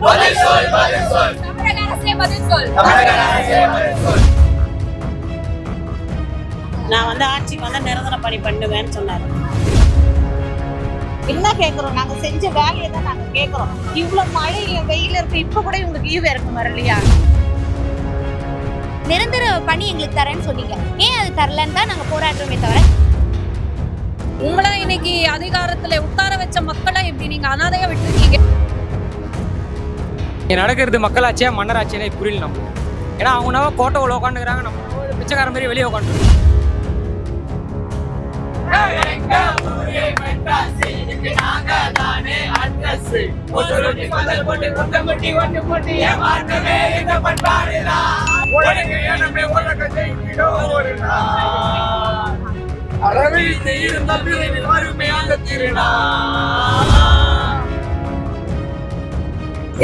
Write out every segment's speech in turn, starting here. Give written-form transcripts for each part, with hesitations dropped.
நான் வந்து ஆட்சிக்கு வந்து நிரந்தர பணி பண்ணுவேன்னு சொன்னாரு. என்ன கேட்குறோம்? நாங்க செஞ்ச வேலையை தான் நாங்க கேட்குறோம். இவ்வளவு மழையில வெயில இருக்கு, இப்ப கூட இவங்களுக்கு ஈவு இறக்கம் வரலையா? நிரந்தர பணி எங்களுக்கு தரேன்னு சொன்னீங்க, ஏன் அது தரலன்னு தான் நாங்க போராடுறோமே தவிர. உங்களை இன்னைக்கு அதிகாரத்துல உட்கார வச்ச மக்களை இப்படி நீங்க அனாதையா விட்டுருக்கீங்க. நடக்கிறது மக்களாட்சியா மன்னராட்சியா புரியல நம்ம. ஏன்னா அவங்க கோட்டை உள்ள உட்காந்துக்கிறாங்க, நம்ம பிச்சைக்கார மாதிரி வெளியே உட்காந்து.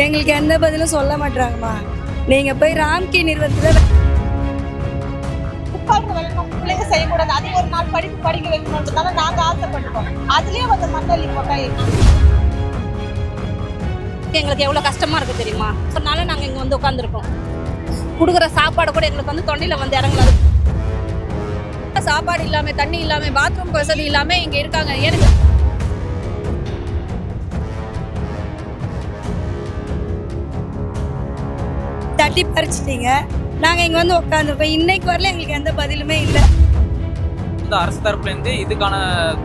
எங்களுக்கு எந்த பதிலும் சொல்ல மாட்டாங்கம்மா. நீங்க போய் ராம்கி நிறுவனத்துல பிள்ளைங்க செய்யக்கூடாது, அதே ஒரு நாள் படிப்பு படிக்க வைக்கணும்ன்றதால நாங்க ஆசைப்பட்டுட்டோம். அதுலயே வந்து மண்ணள்ளி போட்டா எங்களுக்கு எவ்வளவு கஷ்டமா இருக்கு தெரியுமா? அதனால நாங்க இங்க வந்து உட்காந்துருக்கோம். குடுக்குற சாப்பாடு கூட எங்களுக்கு வந்து தொண்டையில வந்து இறங்கலாது. சாப்பாடு இல்லாம, தண்ணி இல்லாம, பாத்ரூம் வசதி இல்லாம இங்க இருக்காங்க. எனக்கு தட்டி பறிச்சிட்டீங்க, நாங்க இங்க வந்து உட்காந்துருக்கோம். இன்னைக்கு வரல எங்களுக்கு எந்த பதிலுமே இல்லை. இந்த அரசு தரப்புல இருந்து இதுக்கான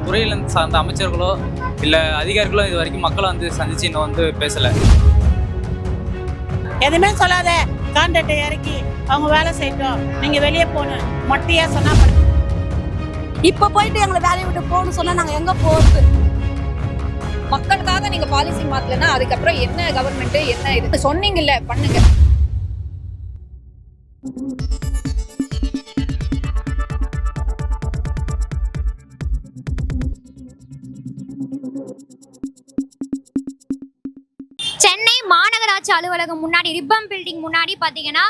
துறையில சார்ந்த அமைச்சர்களோ இல்ல அதிகாரிகளோ இது வரைக்கும் மக்களை வந்து சந்திச்சு இன்னும் வந்து பேசல. எதுவுமே சொல்லாத, கான்ட்ராக்டை இறக்கி அவங்க வேலை செய்யட்டும், நீங்க வெளியே போகணும் மொட்டையா சொன்னா. இப்ப போயிட்டு எங்களை வேலையை விட்டு போகணும்னு சொன்னா நாங்க எங்க போறது? மக்களுக்காக நீங்க பாலிசி மாத்தலன்னா அதுக்கப்புறம் என்ன கவர்மெண்ட், என்ன இது சொன்னீங்கல்ல பண்ணுங்க. சென்னை மாநகராட்சி அலுவலகம் முன்னாடி ரிப்பன் பில்டிங் முன்னாடி பாத்தீங்கன்னா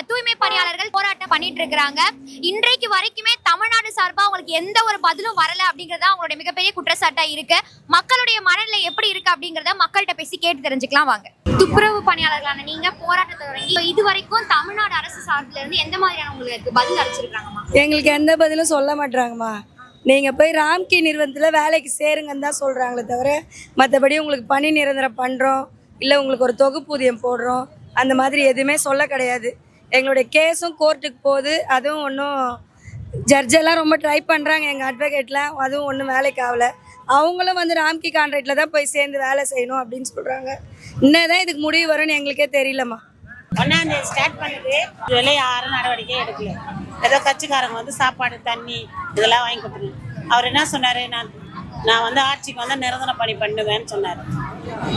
தூய்மை பணியாளர்கள் போராட்டம் பண்ணிட்டு இருக்காங்க. இன்றைக்கு வரைக்குமே தமிழ்நாடு சார்பா அவங்களுக்கு எந்த ஒரு பதிலும் வரல அப்படிங்கறத அவங்களுடைய மிகப்பெரிய குற்றச்சாட்டா இருக்கு. மக்களுடைய மனநிலை எப்படி இருக்கு அப்படிங்கறத மக்கள்கிட்ட பேசி கேட்டு தெரிஞ்சுக்கலாம் வாங்க. துப்புரவு பணியாளர்களான நீங்க போராட்டத்தை தொடங்கி இது வரைக்கும் தமிழ்நாடு அரசு சார்பில இருந்து எந்த மாதிரியான உங்களுக்கு பதில் அளிச்சிருக்காங்கம்மா? எங்களுக்கு எந்த பதிலும் சொல்ல மாட்டாங்கம்மா. நீங்க போய் ராம்கி நிறுவனத்துல வேலைக்கு சேருங்கன்னு தான் சொல்றாங்களே தவிர மற்றபடி உங்களுக்கு பணி நிரந்தரம் பண்றோம், இல்லை உங்களுக்கு ஒரு தொகுப்பூதியம் போடுறோம், அந்த மாதிரி எதுவுமே சொல்ல கிடையாது. எங்களுடைய கேஸும் கோர்ட்டுக்கு போகுது, அதுவும் ஒன்றும் ஜட்ஜெல்லாம் ரொம்ப ட்ரை பண்ணுறாங்க. எங்கள் அட்வொகேட்லாம் அதுவும் ஒன்றும் வேலைக்கு ஆகலை. அவங்களும் வந்து ராம்கி கான்ட்ராக்டில் தான் போய் சேர்ந்து வேலை செய்யணும் அப்படின்னு சொல்கிறாங்க. இன்னதான் இதுக்கு முடிவு வரும்னு எங்களுக்கே தெரியலம்மா. 1ஆம் தேதி ஸ்டார்ட் பண்ணுது, இதுவரை யாரும் நடவடிக்கை எடுக்கல. ஏதோ கட்சிக்காரங்க வந்து சாப்பாடு தண்ணி இதெல்லாம் வாங்கி கொடுத்துருங்க. அவர் என்ன சொன்னார், நான் வந்து ஆட்சிக்கு வந்து நிரந்தர பணி பண்ணுவேன்னு சொன்னார்.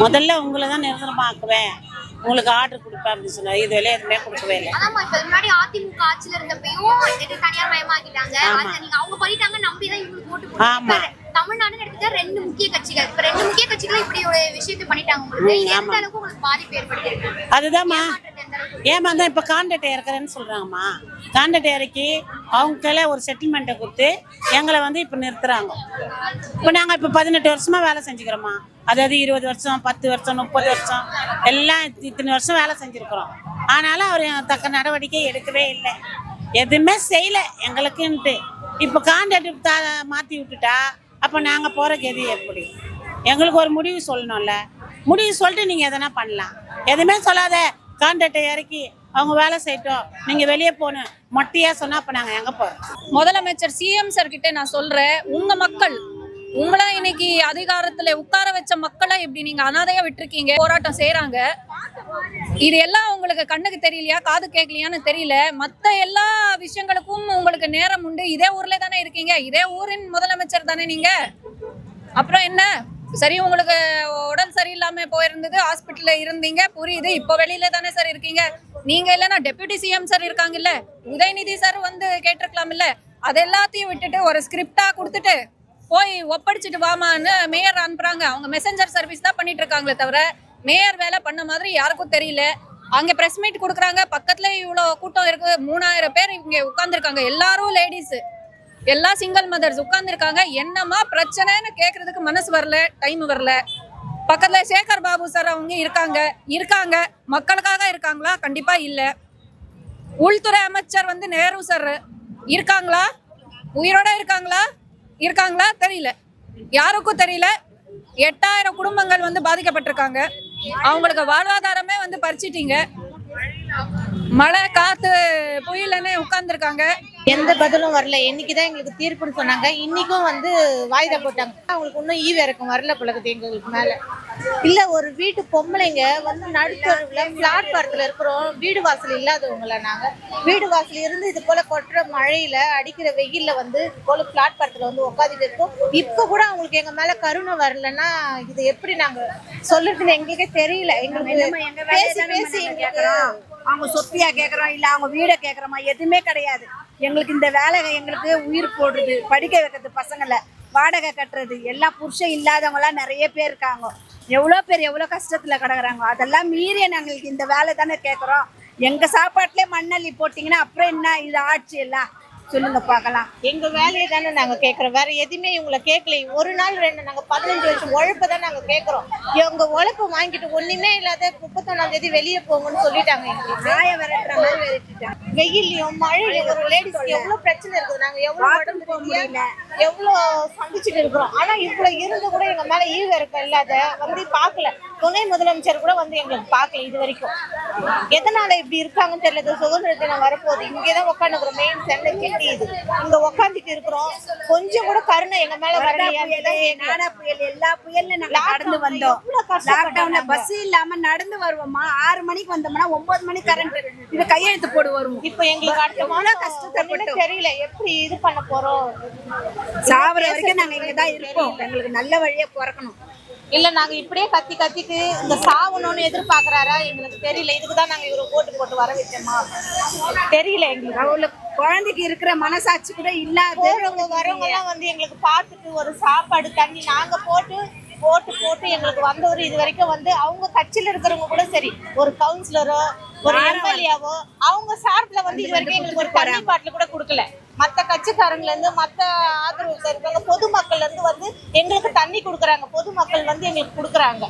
முதல்ல உங்களை தான் நிரந்தரமாக்குவேன், உங்களுக்கு ஆர்டர் கொடுப்பேன் அப்படின்னு சொன்னார். இது வேலையை எதுவுமே கொடுக்கவே இல்லை. முன்னாடி அதிமுக ஆட்சியில இருந்தப்பையும் தனியார் மயமாக்கிட்டாங்க, அவங்க பண்ணிட்டாங்க, நம்பிதான் இவங்களுக்கு ஓட்டு போட்டாங்க. தமிழ்நாடு எடுத்துட்டா 2 முக்கிய கட்சிகள், இப்ப 2 முக்கிய கட்சிகள் இப்படி ஒரு விஷயத்தை பண்ணிட்டாங்க. உங்களுக்கு எந்த அளவுக்கு உங்களுக்கு பாதிப்பு ஏற்படுத்திருக்கு? அதுதான்மா ஏமாந்தா இப்ப கான்ட்ராக்ட் இறக்குறேன்னு சொல்றாங்கம்மா. கான்ட்ராக்ட் இறக்கி அவங்க கையில ஒரு செட்டில்மெண்ட்டை கொடுத்து எங்களை வந்து இப்ப நிறுத்துறாங்க. இப்ப நாங்க இப்ப 18 வருஷமா வேலை செஞ்சுக்கிறோமா. அதாவது 20 வருஷம் 10 வருஷம் 30 வருஷம் எல்லாம் இத்தனை வருஷம் வேலை செஞ்சிருக்கிறோம். ஆனாலும் அவர் தக்க நடவடிக்கை எடுக்கவே இல்லை, எதுவுமே செய்யல எங்களுக்குன்ட்டு. இப்ப கான்ட்ராக்ட் மாத்தி விட்டுட்டா அப்ப நாங்க போற கதி எப்படி? எங்களுக்கு ஒரு முடிவு சொல்லணும்ல. முடிவு சொல்லிட்டு நீங்க எதனா பண்ணலாம். எதுவுமே சொல்லாத, கான்ட்ராக்டை இறக்கி அவங்க வேலை செய்யட்டும், நீங்க வெளியே போகணும் மொட்டையா சொன்னா அப்ப நாங்க எங்க போறோம்? முதலமைச்சர் சிஎம் சார் கிட்ட நான் சொல்றேன், உங்க மக்கள் உங்களா இன்னைக்கு அதிகாரத்துல உட்கார வச்ச மக்களை இப்படி நீங்க அனாதையா விட்டுருக்கீங்க. போராட்டம் செய்யறாங்க, இது எல்லாம் உங்களுக்கு கண்ணுக்கு தெரியலையா, காது கேட்கலையான்னு தெரியல. மத்த எல்லா விஷயங்களுக்கும் உங்களுக்கு நேரம் உண்டு. இதே ஊர்ல தானே இருக்கீங்க, இதே ஊரின் முதலமைச்சர் தானே நீங்க. அப்புறம் என்ன சரி, உங்களுக்கு உடல் சரியில்லாம போயிருந்தது, ஹாஸ்பிட்டல்ல இருந்தீங்க, புரியுது. இப்போ வெளியில தானே சார் இருக்கீங்க. நீங்க இல்லைன்னா டெப்யூட்டி சிஎம் சார் இருக்காங்கல்ல, உதயநிதி சார் வந்து கேட்டிருக்கலாம் இல்ல. அது எல்லாத்தையும் விட்டுட்டு ஒரு ஸ்கிரிப்டா கொடுத்துட்டு போய் ஒப்படைச்சிட்டு வாமான்னு மேயர் அனுப்புறாங்க. அவங்க மெசஞ்சர் சர்வீஸ் தான் பண்ணிட்டு இருக்காங்களே தவிர மேயர் வேலை பண்ண மாதிரி யாருக்கும் தெரியல. அங்க பிரஸ் மீட் கொடுக்குறாங்க, பக்கத்துல இவ்வளவு கூட்டம் இருக்கு, 3000 பேர் இங்க உட்கார்ந்துருக்காங்க, எல்லாரும் லேடிஸ், எல்லா சிங்கிள் மதர்ஸ் உட்கார்ந்துருக்காங்க. என்னமா பிரச்சனைன்னு கேட்கறதுக்கு மனசு வரல, டைம் வரல. பக்கத்துல சேகர் பாபு சார் அவங்க இருக்காங்க மக்களுக்காக இருக்காங்களா? கண்டிப்பா இல்ல. உள்துறை அமைச்சர் வந்து நேரு சார் இருக்காங்களா? உயிரோட இருக்காங்களா தெரியல, யாருக்கும் தெரியல. 8000 குடும்பங்கள் வந்து பாதிக்கப்பட்டிருக்காங்க. அவங்களுக்கு வாழ்வாதாரமே வந்து பறிச்சிட்டீங்க. மழை காத்து புயலன்னு உட்கார்ந்துருக்காங்க. எந்த பதிலும் வரல. என்னைக்குதான் எங்களுக்கு தீர்ப்புன்னு சொன்னாங்க, இன்னைக்கும் வந்து வாய்தா போட்டாங்க. அவங்களுக்கு இன்னும் ஈவு இறக்கம் வரல பழகுது எங்களுக்கு மேல. இல்ல, ஒரு வீட்டு பொம்பளைங்க வந்து நடுத்தருவுல பிளாட்பாரத்துல இருக்கிறோம், வீடு வாசல் இல்லாதவங்கள நாங்க. வீடு வாசல் இருந்து இது போல கொட்டுற மழையில அடிக்கிற வெயில்ல வந்து இது போல பிளாட்பாரத்துல வந்து உட்காந்துட்டு இருக்கோம். இப்ப கூட அவங்களுக்கு எங்க மேல கருணை வரலன்னா இது எப்படி நாங்க சொல்றதுன்னு எங்களுக்கே தெரியல. எங்களுக்கு பேசி அவங்க சொத்தியா கேக்குறோம், இல்ல அவங்க வீட கேக்குறோமா? எதுவுமே கிடையாது. எங்களுக்கு இந்த வேலை எங்களுக்கு உயிர் போடுறது, படிக்க வைக்கிறது, பசங்களை வாடகை கட்டுறது, எல்லாம் புருஷன் இல்லாதவங்க எல்லாம் நிறைய பேர் இருக்காங்க. எவ்வளோ பேர் எவ்வளோ கஷ்டத்துல கிடக்குறாங்க. அதெல்லாம் மீறிய நாங்களுக்கு இந்த வேலை தானே கேட்குறோம். எங்க சாப்பாட்டுல மண்ணள்ளி போட்டீங்கன்னா அப்புறம் என்ன இது ஆட்சி எல்லாம் சொல்லுங்க பார்க்கலாம். எங்க வேலையை தானே நாங்க கேட்கறோம், வேற எதுவுமே இவங்களை கேட்கல. ஒரு நாள் ரெண்டு, நாங்க 15 வருஷம் உழைப்பை தான் நாங்க கேட்கறோம். இவங்க உழைப்பை வாங்கிட்டு ஒண்ணுமே இல்லாத 31ஆம் தேதி வெளியே போங்கன்னு சொல்லிட்டாங்க. எங்களுக்கு நாயை விரட்டுற மாதிரி விரட்டிட்டாங்க. வெயிலையும் மழையிலையும் ஒரு லேடிஸ்க்கு எவ்வளவு பிரச்சனை இருக்குது. நாங்க எவ்வளவு போக முடியல, எவ்வளவு சந்திச்சுட்டு இருக்கிறோம். ஆனா இவ்வளவு இருந்து கூட எங்க மேல ஈவு இறக்கம் இல்லாத வந்து பாக்கல. துணை முதலமைச்சர் கூட வந்து எங்களுக்கு பார்க்கல இது வரைக்கும். எதனால இப்படி இருக்காங்கன்னு தெரியல. சுதந்திர தினம் வரப்போகுது, இங்கேதான் உட்காந்துக்கிறோம். மெயின் சென்னை சிட்டி இது, இங்க உட்காந்துட்டு இருக்கிறோம். கொஞ்சம் கூட கருணை எங்க மேல வரலையா? நாடா புயல், எல்லா புயல்ல நாங்க நடந்து வந்தோம். லாக்டவுன்ல பஸ் இல்லாம நடந்து வருவோமா? 6 மணிக்கு வந்தோம்னா 9 மணிக்கு கரண்ட் இது கையெழுத்து போடு வருவோம். இப்ப எங்களுக்கு அடுத்த மாதம் கஷ்டப்பட்டு தெரியல எப்படி இது பண்ண போறோம். சாவர வரைக்கும் நாங்க இங்கதான் இருப்போம். எங்களுக்கு நல்ல வழியா பிறக்கணும். இல்ல, நாங்க இப்படியே கத்திட்டு இந்த சாவணும்னு எதிர்பார்க்கறாரா எங்களுக்கு தெரியல. இதுக்குதான் நாங்க இவரை போட்டு வர வச்சோமா தெரியல எங்களுக்கு. அவங்களுக்கு குழந்தைக்கு இருக்கிற மனசாட்சி கூட இல்லாத வரவங்க எல்லாம் வந்து எங்களுக்கு பார்த்துட்டு ஒரு சாப்பாடு தண்ணி நாங்க போட்டு எங்களுக்கு வந்தவர் இது வரைக்கும் வந்து அவங்க கட்சியில இருக்கிறவங்க கூட சரி, ஒரு கவுன்சிலரோ ஒரு எம்எல்ஏவோ அவங்க சார்பில் வந்து இது வரைக்கும் எங்களுக்கு ஒரு தண்ணி பாட்டில் கூட கொடுக்கல. மற்ற கட்சிக்காரங்கல இருந்து மற்ற ஆதரவு இருக்காங்க பொதுமக்கள்ல இருந்து வந்து எங்களுக்கு தண்ணி கொடுக்குறாங்க. பொதுமக்கள் வந்து எங்களுக்கு கொடுக்குறாங்க.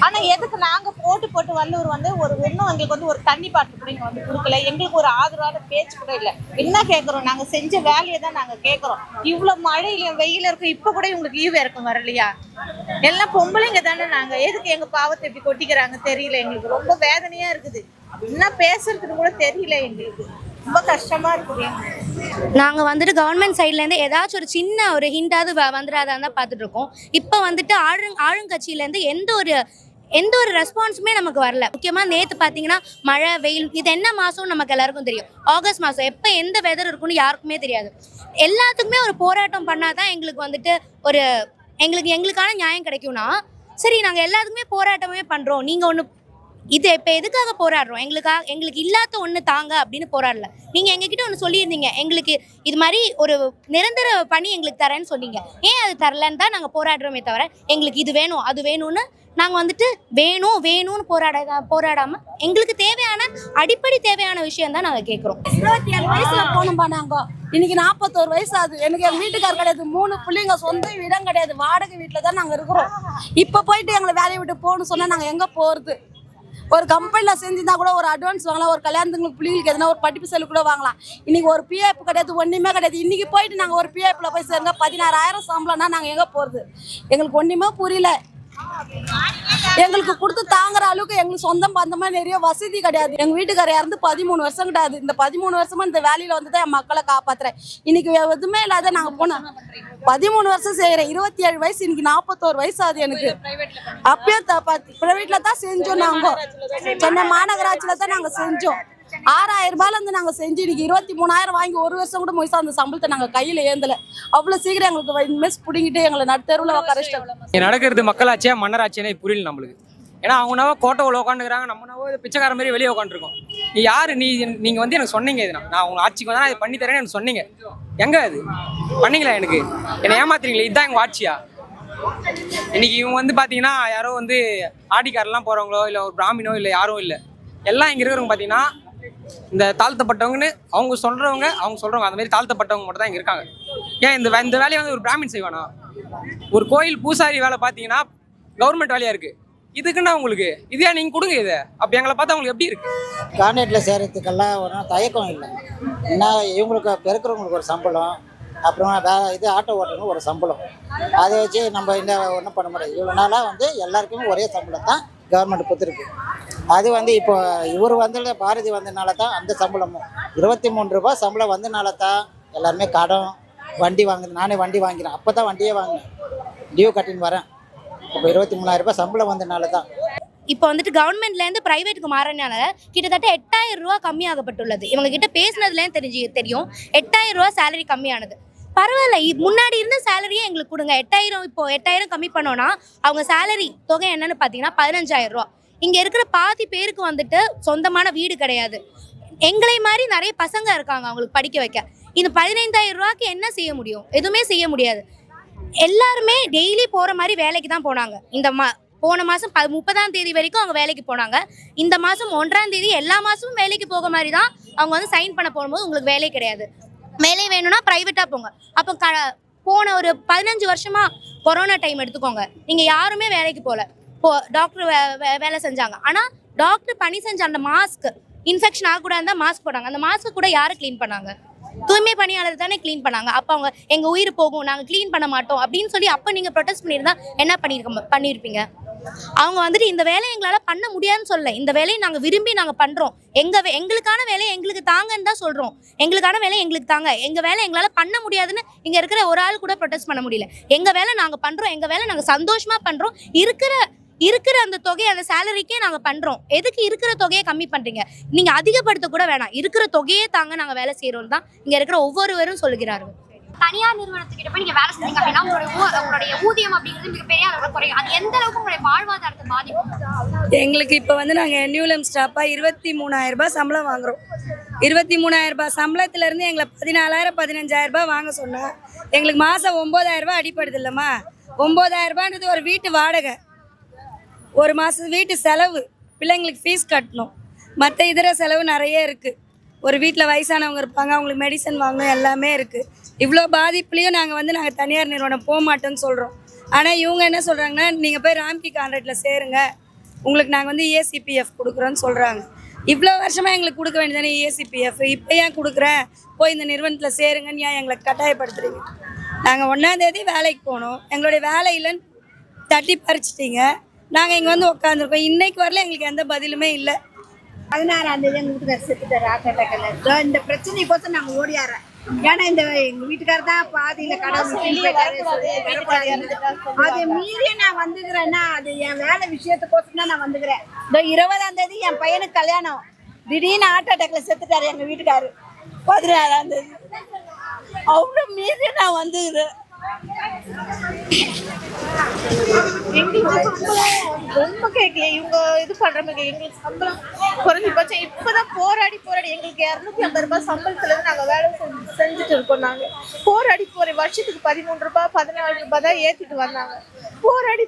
ஆனா எதுக்கு நாங்க போட்டு வந்தவர் வந்து இன்னும் எங்களுக்கு வந்து ஒரு தண்ணி பாட்டில் கூட இங்க வந்து கொடுக்கல. எங்களுக்கு ஒரு ஆதரவான பேச்சு கூட இல்லை. என்ன கேட்கறோம்? நாங்க செஞ்ச வேலையை தான் நாங்க கேட்கறோம். இவ்வளவு மழையிலையும் வெயில இருக்கும், இப்ப கூட இவங்களுக்கு ஈவு இறக்கம் வரலையா? எல்லாம் பொம்பளைங்க தானே. நாங்க எதுக்கு எங்க பாவத்தை இப்படி கொட்டிக்கிறாங்க தெரியல. எங்களுக்கு ரொம்ப வேதனையா இருக்குது. என்ன பேசுறதுன்னு கூட தெரியல. எங்களுக்கு ரொம்ப கஷ்டமா இருக்குது. நாங்கள் வந்துட்டு கவர்மெண்ட் சைட்லேருந்து ஏதாச்சும் ஒரு சின்ன ஒரு ஹிண்டாவது வந்துடாதான் தான் பார்த்துட்டு இருக்கோம். இப்போ வந்துட்டு ஆளுங்கட்சியிலேருந்து எந்த ஒரு ரெஸ்பான்ஸுமே நமக்கு வரல. முக்கியமாக நேற்று பார்த்தீங்கன்னா மழை வெயில் இது என்ன மாதம் நமக்கு எல்லாருக்கும் தெரியும். ஆகஸ்ட் மாதம் எப்போ எந்த வெதர் இருக்குன்னு யாருக்குமே தெரியாது. எல்லாத்துக்குமே ஒரு போராட்டம் பண்ணால் தான் எங்களுக்கு வந்துட்டு எங்களுக்கான நியாயம் கிடைக்கும்னா சரி, நாங்கள் எல்லாத்துக்குமே போராட்டமே பண்ணுறோம். நீங்கள் ஒன்று இது இப்போ எதுக்காக போராடுறோம்? எங்களுக்கு இல்லாத ஒன்று தாங்க அப்படின்னு போராடல. நீங்கள் எங்ககிட்ட ஒன்று சொல்லியிருந்தீங்க, எங்களுக்கு இது மாதிரி ஒரு நிரந்தர பணி எங்களுக்கு தரேன்னு சொன்னீங்க. ஏன் அது தரலன்னு தான் நாங்கள் போராடுறோமே தவிர எங்களுக்கு இது வேணும் அது வேணும்னு நாங்கள் வந்துட்டு வேணும்னு போராடாமல் எங்களுக்கு தேவையான அடிப்படை தேவையான விஷயம் தான் நாங்கள் கேட்குறோம். 27 வயசுல போனோம்பா நாங்க. இன்னைக்கு 41 வயசு ஆகுது. எனக்கு என் வீட்டுக்கார் கிடையாது, 3 பிள்ளைங்க, சொந்த இடம் கிடையாது, வாடகை வீட்டில் தான் நாங்கள் இருக்கிறோம். இப்போ போயிட்டு எங்களை வேலையை விட்டு போகணும்னு சொன்னால் நாங்கள் எங்கே போகிறது? ஒரு கம்பெனியில் செஞ்சுருந்தா கூட ஒரு அட்வான்ஸ் வாங்கலாம், ஒரு கல்யாணத்துக்கு பிள்ளைங்களுக்கு எதுனா ஒரு படிப்பு செலவு கூட வாங்கலாம். இன்னைக்கு ஒரு பிஎஃப் கிடையாது, ஒன்றுமே கிடையாது. இன்னைக்கு போயிட்டு நாங்கள் ஒரு பிஎஃப்ல போய் சேருங்க 16,000 சம்பளம்னா நாங்கள் எங்கே போகிறது? எங்களுக்கு ஒன்றுமே புரியல. எங்களுக்கு கொடுத்து தாங்குற அளவுக்கு எங்களுக்கு சொந்தம் பந்தமா நிறைய வசதி கிடையாது. எங்க வீட்டுக்காரர் இறந்து 13 வருஷம் கிடையாது. இந்த 13 வருஷமா இந்த வேலையில வந்து தான் என் மக்களை காப்பாத்துறேன். இன்னைக்கு எதுவுமே இல்லாத நாங்க போனோம். 13 வருஷம் செய்யறேன். 27 வயசு, இன்னைக்கு 41 வயசு ஆகுது எனக்கு. அப்பயே பிரைவேட்ல தான் செஞ்சோம். நாங்க சென்னை மாநகராட்சியில தான் நாங்க செஞ்சோம். 6,000 ரூபாயில இருந்து நாங்க செஞ்சு இன்னைக்கு 23,000 வாங்கி 1 வருஷம் கூட முயற்சி அந்த சம்பளத்தை நாங்க கையில ஏந்தல. அவ்வளவு சீக்கிரம் எங்களுக்கு மெஸ் பிடிங்கிட்டு எங்களை நடுத்தருவில் உட்கார நடக்கிறது மக்களாட்சியா மன்னராட்சியா புரியல நம்மளுக்கு. ஏன்னா அவங்கனாவோ கோட்டைவில் உட்காந்துக்கிறாங்க, நம்மனாவோ பிச்சைக்கார மாதிரி வெளியே உட்காந்துருக்கோம். நீ யாரு? நீங்க வந்து எனக்கு சொன்னீங்க, இது நான் உங்க ஆட்சிக்கு வந்தா இது பண்ணி தரேன்னு எனக்கு சொன்னீங்க. எங்க அது பண்ணீங்களா? எனக்கு என்னை ஏமாத்துறீங்களே, இதுதான் எங்க ஆட்சியா? இன்னைக்கு இவங்க வந்து பாத்தீங்கன்னா யாரோ வந்து ஆடிக்காரெல்லாம் போறவங்களோ இல்லை ஒரு பிராமினோ இல்லை யாரும் இல்லை. எல்லாம் இங்க இருக்கிறவங்க பாத்தீங்கன்னா இந்த தாழ்த்தப்பட்டவங்கன்னு அவங்க சொல்றவங்க அந்த மாதிரி தாழ்த்தப்பட்டவங்க மட்டும் தான் இங்க இருக்காங்க. ஏன் இந்த வேலையை வந்து ஒரு பிராமின் செய்வானா? ஒரு கோயில் பூசாரி வேலை பார்த்தீங்கன்னா கவர்மெண்ட் வேலையா இருக்கு. இதுக்குன்னா உங்களுக்கு இதே நீங்க கொடுங்க இதை. அப்ப எங்களை பார்த்தா உங்களுக்கு எப்படி இருக்கு? கான்ட்ராக்டில் சேர்கிறதுக்கெல்லாம் ஒன்றும் தயக்கம் இல்லை. ஏன்னா இவங்களுக்கு பெருக்கிறவங்களுக்கு ஒரு சம்பளம், அப்புறம் இது ஆட்டோ ஓட்டுறவங்க ஒரு சம்பளம், அதை வச்சு நம்ம இந்த ஒன்றும் பண்ண முடியாது. இவ்வளோ நாளாக வந்து எல்லாருக்குமே ஒரே சம்பளம் தான் கவர்மெண்ட் கொடுத்துருக்கு. அது வந்து இப்போ இவர் வந்து பாரதி வந்ததுனால தான் அந்த சம்பளமும் 23 ரூபாய் சம்பளம் வந்ததுனால தான் எல்லாருமே கடன் வண்டி வாங்குது. நானே வண்டி வாங்கிறேன், அப்போ தான் வண்டியே வாங்கினேன், டியூ கட்டின்னு வரேன். இப்போ 23,000 ரூபாய் சம்பளம் வந்ததுனால தான். இப்போ வந்துட்டு கவர்மெண்ட்லேருந்து ப்ரைவேட்டுக்கு மாறினால கிட்டத்தட்ட 8,000 ரூபா கம்மியாகப்பட்டுள்ளது. இவங்க கிட்ட பேசினதுலேயும் தெரியும் 8,000 ரூபா சேலரி கம்மியானது. பரவாயில்ல, முன்னாடி இருந்த சேலரியே எங்களுக்கு கொடுங்க. 8,000 இப்போ 8,000 கம்மி பண்ணோன்னா அவங்க சேலரி தொகை என்னன்னு பார்த்தீங்கன்னா 15,000 ரூபா. இங்கே இருக்கிற பாதி பேருக்கு வந்துட்டு சொந்தமான வீடு கிடையாது. எங்களை மாதிரி நிறைய பசங்க இருக்காங்க அவங்களுக்கு படிக்க வைக்க. இந்த 15,000 ரூபாய்க்கு என்ன செய்ய முடியும்? எதுவுமே செய்ய முடியாது. எல்லாருமே டெய்லி போகிற மாதிரி வேலைக்கு தான் போனாங்க. போன மாதம் 30ஆம் தேதி வரைக்கும் அவங்க வேலைக்கு போனாங்க. இந்த மாதம் 1ஆம் தேதி எல்லா மாதமும் வேலைக்கு போக மாதிரி தான் அவங்க வந்து சைன் பண்ண போகும்போது உங்களுக்கு வேலை கிடையாது. வேலை வேணும்னா ப்ரைவேட்டாக போங்க. அப்போ போன ஒரு 15 வருஷமாக கொரோனா டைம் எடுத்துக்கோங்க, நீங்கள் யாருமே வேலைக்கு போகல. டாக்டர் வேலை செஞ்சாங்க. ஆனால் டாக்டர் பணி செஞ்ச அந்த மாஸ்க் இன்ஃபெக்ஷன் ஆகக்கூடாது தான் மாஸ்க் போட்டாங்க. அந்த மாஸ்க்கு கூட யாரை க்ளீன் பண்ணாங்க? தூய்மை பணியாளர் தானே க்ளீன் பண்ணாங்க. அப்போ அவங்க எங்கள் உயிர் போகும், நாங்கள் க்ளீன் பண்ண மாட்டோம் அப்படின்னு சொல்லி அப்போ நீங்கள் ப்ரொடெஸ்ட் பண்ணியிருந்தா என்ன பண்ணியிருப்பீங்க? அவங்க வந்துட்டு இந்த வேலையை எங்களால் பண்ண முடியாதுன்னு சொல்ல, இந்த வேலையை நாங்கள் விரும்பி நாங்கள் பண்ணுறோம், எங்களுக்கான வேலையை எங்களுக்கு தாங்கன்னு தான் சொல்கிறோம். எங்களுக்கான வேலையை எங்களுக்கு தாங்க, எங்கள் வேலை எங்களால் பண்ண முடியாதுன்னு இங்கே இருக்கிற ஒரு ஆள் கூட ப்ரொடெஸ்ட் பண்ண முடியல. எங்கள் வேலை நாங்கள் பண்ணுறோம், எங்கள் வேலை நாங்கள் சந்தோஷமாக பண்ணுறோம், இருக்கிற அந்த தொகையை அந்த சேலரிக்கே நாங்கள் பண்ணுறோம். எதுக்கு இருக்கிற தொகையை கம்மி பண்ணுறீங்க? நீங்கள் அதிகப்படுத்த கூட வேணாம், இருக்கிற தொகையே தாங்க நாங்கள் வேலை செய்கிறோம் தான் இங்கே இருக்கிற ஒவ்வொருவரும் சொல்கிறார்கள். தனியார் நிறுவனத்துக்கிட்ட போய் நீங்க வேலை செஞ்சீங்க அப்படின்னா உங்களுடைய ஊதியம் அப்படிங்கிறது மிகப்பெரிய அளவுல குறையும். அது எந்த அளவுக்கு உங்களுடைய வாழ்வாதாரத்தை பாதிக்கும்? எங்களுக்கு இப்போ வந்து நாங்கள் நியூலம் ஸ்டாப்பாக 23,000 ரூபாய் சம்பளம் வாங்குகிறோம். 23,000 ரூபாய் சம்பளத்துலேருந்து எங்களை 14,000 15,000 ரூபாய் வாங்க சொன்னால் எங்களுக்கு மாதம் 9,000 ரூபாய் அடிப்படுது இல்லைம்மா. 9,000 ரூபான்றது ஒரு வீட்டு வாடகை, ஒரு மாதம் வீட்டு செலவு, பிள்ளைங்களுக்கு ஃபீஸ் கட்டணும், மற்ற இதர செலவு நிறைய இருக்குது. ஒரு வீட்டில் வயசானவங்க இருப்பாங்க, அவங்களுக்கு மெடிசன் வாங்கணும், எல்லாமே இருக்குது. இவ்வளோ பாதிப்புலேயும் நாங்கள் தனியார் நிறுவனம் போக மாட்டோன்னு சொல்கிறோம். ஆனால் இவங்க என்ன சொல்கிறாங்கன்னா, நீங்கள் போய் ராம்கி கான்ட்ராக்டில் சேருங்க, உங்களுக்கு நாங்கள் வந்து ESCPF கொடுக்குறோன்னு சொல்கிறாங்க. இவ்வளோ வருஷமாக எங்களுக்கு கொடுக்க வேண்டியதானே ESCPF, இப்போ ஏன் கொடுக்குறேன், போய் இந்த நிறுவனத்தில் சேருங்கன்னு ஏன் எங்களை கட்டாயப்படுத்துறீங்க? நாங்கள் 1ஆம் தேதி வேலைக்கு போனோம், எங்களுடைய வேலை இல்லைன்னு தட்டி பறிச்சிட்டிங்க. நாங்கள் இங்கே வந்து உட்காந்துருக்கோம், இன்னைக்கு வரல எங்களுக்கு எந்த பதிலுமே இல்லை. 16ஆம் தேதி எங்கள் வீட்டுக்காரர் செத்துட்டார் ஆட்டோட்டக்கில். இந்த பிரச்சனைக்கோசம் நாங்கள் ஓடியாடுறேன். ஏன்னா இந்த எங்கள் வீட்டுக்காரர் தான் பாதியில் கடை அதை மீறி நான் வந்துக்கிறேன்னா அது என் வேலை விஷயத்துக்கோசம் தான் நான் வந்துக்கிறேன். இந்த 20ஆம் தேதி என் பையனுக்கு கல்யாணம், திடீர்னு ஆட்டோ அட்டாக்கில் செத்துட்டாரு எங்கள் வீட்டுக்காரரு. 16ஆம் தேதி அவ்வளோ மீறி நான் வந்துக்கிறேன். எங்களுக்கு ரொம்ப கேட்கல இவங்க இது பண்றாங்க. எங்களுக்கு சம்பளம் குறைஞ்சபட்சம் இப்பதான் போராடி எங்களுக்கு 250 ரூபாய் சம்பளத்துல இருந்து நாங்க வேலை செஞ்சுட்டு இருக்கோம். நாங்க போராடி வருஷத்துக்கு 13 ரூபாய் 14 ரூபாய் தான் ஏத்திட்டு வந்தாங்க. போராடி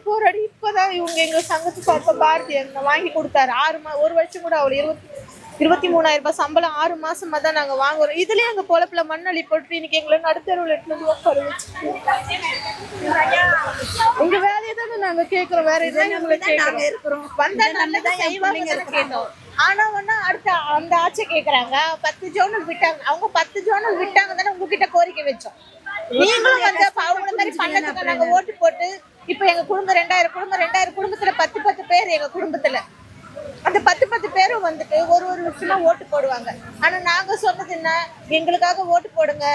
இப்பதான் இவங்க எங்க சங்கத்துக்கு அப்ப பாரதி வாங்கி கொடுத்தாரு. 1 வருஷம் கூட அவ்வளவு 23,000 ரூபாய் சம்பளம் 6 மாசமா தான் நாங்க வாங்குறோம். இதுலயே அங்க பொழப்புல மண்ணள்ளி போட்டு இன்னைக்கு எங்களை நடுத்தருவில் எடுத்து உட்கார வச்சு உங்க வேலையை தானே நாங்க கேட்கிறோம், வேற எதுவும் நாங்க இருக்கிறோம். வந்தா நல்லதான் செய்வாங்க கேட்டோம். ஆனா அடுத்த அந்த ஆட்சி கேக்குறாங்க 10 ஜோனல் விட்டாங்க. அவங்க 10 ஜோனல் விட்டாங்க தானே உங்ககிட்ட கோரிக்கை வச்சோம். நீங்களும் வந்து அவங்கள மாதிரி பண்ணதுக்கு நாங்க ஓட்டு போட்டு இப்ப எங்க குடும்பம் 2000 குடும்பத்துல 10 பேர் எங்க குடும்பத்துல அந்த 10 பேரும் வந்துட்டு ஒரு விஷயமா ஓட்டு போடுவாங்க. ஆனா நாங்க சொன்னது என்ன, எங்களுக்காக ஓட்டு போடுங்க,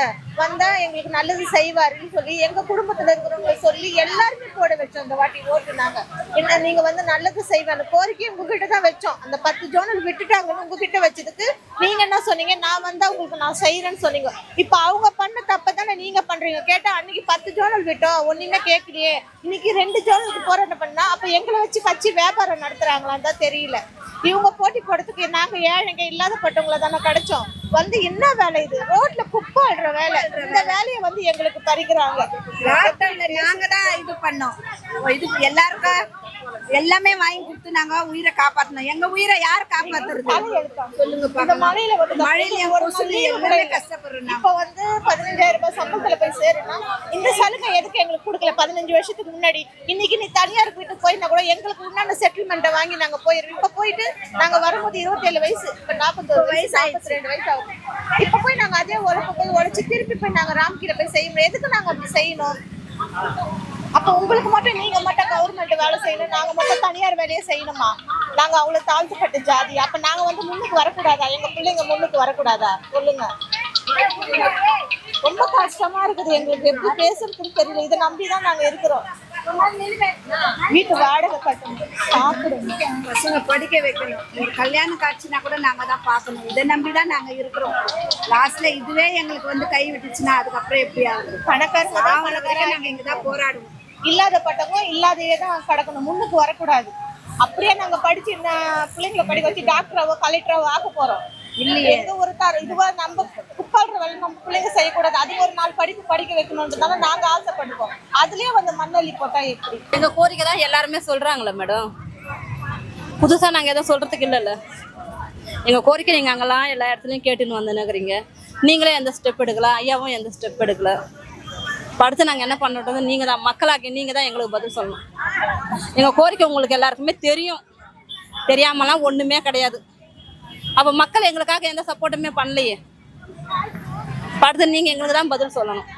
வந்தா எங்களுக்கு நல்லது செய்வாருன்னு சொல்லி எங்க குடும்பத்துல இருக்கிறவங்க சொல்லி எல்லாருமே போட வச்சோம். அந்த வாட்டி ஓட்டு நாங்க என்ன நீங்க வந்து நல்லது செய்வாங்க கோரிக்கை உங்ககிட்ட தான் வச்சோம். அந்த 10 ஜோனல் விட்டுட்டாங்கன்னு உங்ககிட்ட வச்சதுக்கு நீங்க என்ன சொன்னீங்க, நான் வந்தா உங்களுக்கு நான் செய்யறேன்னு சொன்னீங்க. இப்ப அவங்க பண்ண தப்பதானே நீங்க பண்றீங்க. கேட்டா அன்னைக்கு 10 ஜோனல் விட்டோம், ஒண்ணுமே கேட்கலையே, இன்னைக்கு 2 ஜோனலுக்கு போராட்டம் பண்ணா அப்ப எங்களை வச்சு கட்சி வியாபாரம் நடத்துறாங்களான்னு தான் தெரியல. இவங்க போட்டி போடுறதுக்கு நாங்க ஏழைங்க இல்லாதப்பட்டவங்கள தானே கிடைச்சோம். வந்து என்ன வேலை இது, ரோட்ல குப்பை ஆடுற வேலை, இந்த வேலையை வந்து எங்களுக்கு பறிக்கிறாங்க. நாங்க தான் இது பண்ணோம், இது எல்லாருக்கும் எல்லாமே வாங்கி கொடுத்து நாங்க உயிரை காப்பாத்தணும். எங்க உயிரை யார் காப்பாத்துறது சொல்லுங்க. இந்த மழையில மழையில ஒரு சொல்லி எல்லாமே கஷ்டப்படுறோம். இப்ப வந்து 15,000 ரூபாய் சம்பளத்துல போய் சேருனா இந்த சலுகை எதுக்கு எங்களுக்கு கொடுக்கல 15 வருஷத்துக்கு முன்னாடி? இன்னைக்கு நீ தனியார் வீட்டுக்கு போயிருந்தா கூட எங்களுக்கு உண்டான செட்டில்மெண்ட்டை வாங்கி நாங்க போயிருவோம். இப்ப போயிட்டு நாங்க வரும்போது 27 வயசு, இப்ப 41 வயசு, 42 வயசு ஆகும். இப்ப போய் நாங்க அதே உழைப்பு போய் உழைச்சு திருப்பி போய் நாங்க ராம்கிட்ட போய் செய்யணும். எதுக்கு நாங்க அப்படி செய்யணும்? அப்ப உங்களுக்கு மட்டும் நீங்க மட்டும் கவர்மெண்ட் வேலை செய்யணும், நாங்க மட்டும் தனியார் வேலையை செய்யணுமா? நாங்க அவ்வளவு தாழ்த்தப்பட்ட ஜாதி. அப்ப நாங்க வந்து முன்னுக்கு வரக்கூடாதா? எங்க பிள்ளைங்க முன்னுக்கு வரக்கூடாதா? சொல்லுங்க. ரொம்ப கஷ்டமா இருக்குது எங்களுக்கு, எப்படி பேசுறதுன்னு தெரியல. இதை நம்பிதான் நாங்க இருக்கிறோம். வீட்டு வாடகை கட்டணும், சாப்பிடணும், பசங்க படிக்க வைக்கணும், ஒரு கல்யாண காட்சினா கூட நாங்க தான் பார்க்கணும். இதை நம்பிதான் நாங்க இருக்கிறோம். லாஸ்ட்ல இதுவே எங்களுக்கு வந்து கை விட்டுச்சுன்னா அதுக்கப்புறம் எப்படி ஆகுது? பணக்காரங்க நாங்க இங்கதான் போராடுவோம். இல்லாதப்பட்டவங்க இல்லாதையே தான் கிடக்கணும், முன்னுக்கு வரக்கூடாது. அப்படியே நாங்க படிச்சு பிள்ளைங்களை படிக்க வச்சு டாக்டராவோ கலெக்டராவோ ஆக்க போறோம் இல்லையே. எந்த ஒரு இதுவா நம்ம குப்பாடுற வேலை நம்ம பிள்ளைங்க செய்யக்கூடாது. அது ஒரு நாள் படிக்க வைக்கணும்ன்றதால நாங்க ஆசைப்படுவோம். அதுலயே வந்து மண்ணள்ளி போட்டா எப்படி? எங்க கோரிக்கை தான் எல்லாருமே சொல்றாங்களே மேடம், புதுசா நாங்க எதுவும் சொல்றதுக்கு இல்லைல்ல. எங்க கோரிக்கை நீங்க அங்கெல்லாம் எல்லா இடத்துலயும் கேட்டுன்னு வந்துனுக்குறீங்க. நீங்களே எந்த ஸ்டெப் எடுக்கல, ஐயாவும் எந்த ஸ்டெப் எடுக்கல. அடுத்து நாங்கள் என்ன பண்ணுறது? நீங்கள் தான் மக்களாக்கி நீங்கள் தான் எங்களுக்கு பதில் சொல்லணும். எங்கள் கோரிக்கை உங்களுக்கு எல்லாருக்குமே தெரியும், தெரியாமலாம் ஒன்றுமே கிடையாது. அப்போ மக்கள் எங்களுக்காக எந்த சப்போர்ட்டுமே பண்ணலையே. அடுத்து நீங்கள் எங்களுக்கு தான் பதில் சொல்லணும்.